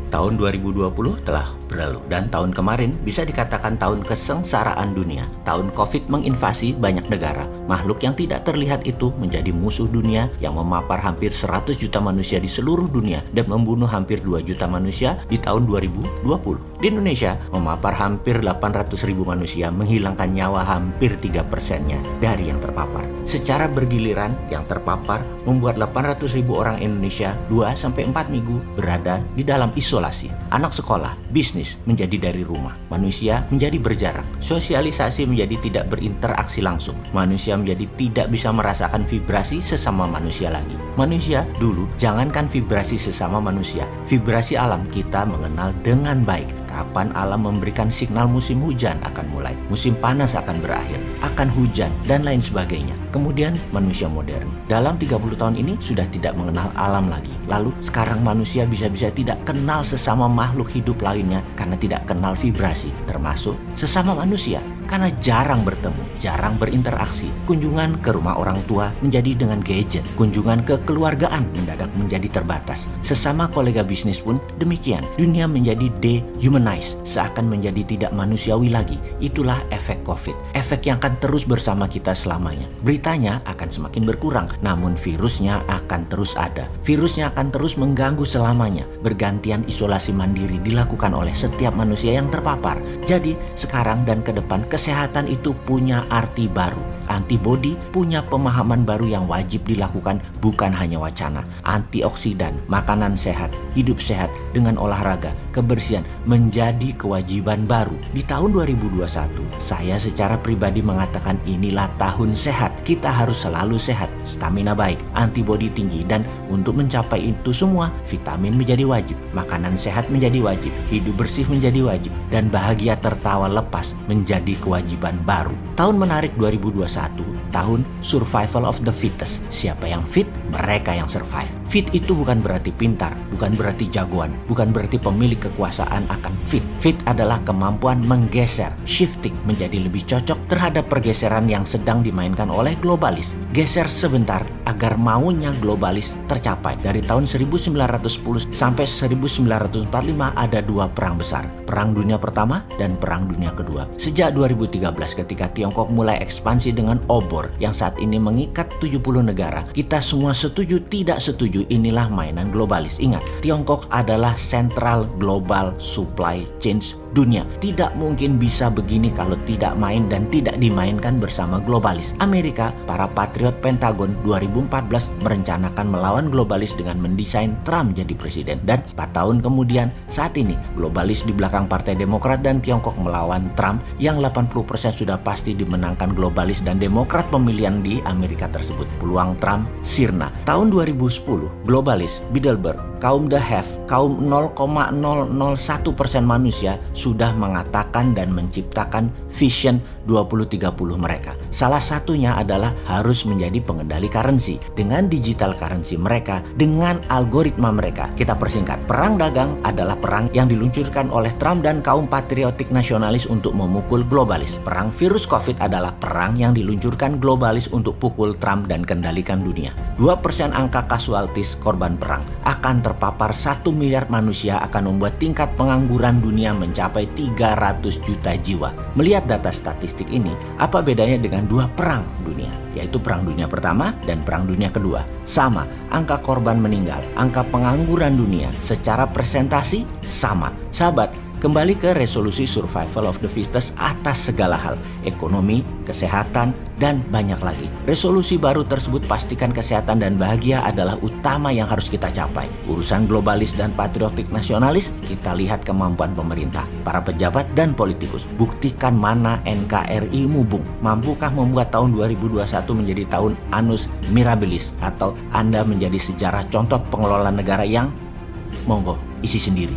Tahun 2020 telah berlalu dan tahun kemarin bisa dikatakan tahun kesengsaraan dunia. Tahun COVID menginvasi banyak negara. Makhluk yang tidak terlihat itu menjadi musuh dunia yang memapar hampir 100 juta manusia di seluruh dunia dan membunuh hampir 2 juta manusia di tahun 2020. Di Indonesia, memapar hampir 800 ribu manusia, menghilangkan nyawa hampir 3%-nya dari yang terpapar. Secara bergiliran, yang terpapar membuat 800 ribu orang Indonesia 2-4 minggu berada di dalam isolasi. Anak sekolah, bisnis menjadi dari rumah. Manusia menjadi berjarak. Sosialisasi menjadi tidak berinteraksi langsung. Manusia menjadi tidak bisa merasakan vibrasi sesama manusia lagi. Manusia dulu jangankan vibrasi sesama manusia, vibrasi alam kita mengenal dengan baik. Kapan alam memberikan signal musim hujan akan mulai, musim panas akan berakhir, akan hujan, dan lain sebagainya. Kemudian manusia modern dalam 30 tahun ini sudah tidak mengenal alam lagi. Lalu sekarang manusia bisa-bisa tidak kenal sesama makhluk hidup lainnya karena tidak kenal vibrasi, termasuk sesama manusia. Karena jarang bertemu, jarang berinteraksi. Kunjungan ke rumah orang tua menjadi dengan gadget. Kunjungan ke keluargaan mendadak menjadi terbatas. Sesama kolega bisnis pun demikian. Dunia menjadi dehumanized, seakan menjadi tidak manusiawi lagi. Itulah efek COVID. Efek yang akan terus bersama kita selamanya. Beritanya akan semakin berkurang, namun virusnya akan terus ada. Virusnya akan terus mengganggu selamanya. Bergantian isolasi mandiri dilakukan oleh setiap manusia yang terpapar. Jadi sekarang dan ke depan kesehatan itu punya arti baru. Antibodi punya pemahaman baru yang wajib dilakukan, bukan hanya wacana. Antioksidan, makanan sehat, hidup sehat dengan olahraga, kebersihan menjadi kewajiban baru. Di tahun 2021, saya secara pribadi mengatakan inilah tahun sehat. Kita harus selalu sehat, stamina baik, antibodi tinggi, dan untuk mencapai itu semua, vitamin menjadi wajib, makanan sehat menjadi wajib, hidup bersih menjadi wajib, dan bahagia tertawa lepas menjadi kewajiban baru. Tahun menarik 2021, tahun survival of the fittest. Siapa yang fit, mereka yang survive. Fit itu bukan berarti pintar, bukan berarti jagoan, bukan berarti pemilik kekuasaan akan fit. Fit adalah kemampuan menggeser, shifting menjadi lebih cocok terhadap pergeseran yang sedang dimainkan oleh globalis. Geser sebentar agar maunya globalis tercapai. Dari tahun 1910 sampai 1945 ada 2 perang besar. Perang Dunia Pertama dan Perang Dunia Kedua. Sejak 2013 ketika Tiongkok mulai ekspansi dengan obor yang saat ini mengikat 70 negara, kita semua setuju tidak setuju inilah mainan globalis. Ingat, Tiongkok adalah sentral global supply chain dunia. Tidak mungkin bisa begini kalau tidak main dan tidak dimainkan bersama globalis. Amerika, para patriot Pentagon 2014 merencanakan melawan globalis dengan mendesain Trump jadi presiden. Dan 4 tahun kemudian, saat ini globalis di belakang Partai Demokrat dan Tiongkok melawan Trump yang 80% sudah pasti dimenangkan globalis dan Demokrat pemilihan di Amerika tersebut. Peluang Trump sirna. Tahun 2010, globalis, Bilderberg, kaum the have, kaum 0,001% manusia sudah mengatakan dan menciptakan vision 2030 mereka. Salah satunya adalah harus menjadi pengendali currency. Dengan digital currency mereka, dengan algoritma mereka. Kita persingkat, perang dagang adalah perang yang diluncurkan oleh Trump dan kaum patriotik nasionalis untuk memukul globalis. Perang virus COVID adalah perang yang diluncurkan globalis untuk pukul Trump dan kendalikan dunia. 2% angka kasualtis korban perang akan terpapar 1 miliar manusia akan membuat tingkat pengangguran dunia mencapai 300 juta jiwa. Melihat data statistik ini, apa bedanya dengan 2 perang dunia? Yaitu Perang Dunia Pertama dan Perang Dunia Kedua. Sama, angka korban meninggal, angka pengangguran dunia secara presentasi sama. Sahabat, kembali ke resolusi survival of the fittest atas segala hal, ekonomi, kesehatan, dan banyak lagi. Resolusi baru tersebut pastikan kesehatan dan bahagia adalah utama yang harus kita capai. Urusan globalis dan patriotik nasionalis, kita lihat kemampuan pemerintah, para pejabat dan politikus. Buktikan mana NKRI mubung. Mampukah membuat tahun 2021 menjadi tahun annus mirabilis atau Anda menjadi sejarah contoh pengelola negara yang monggo isi sendiri.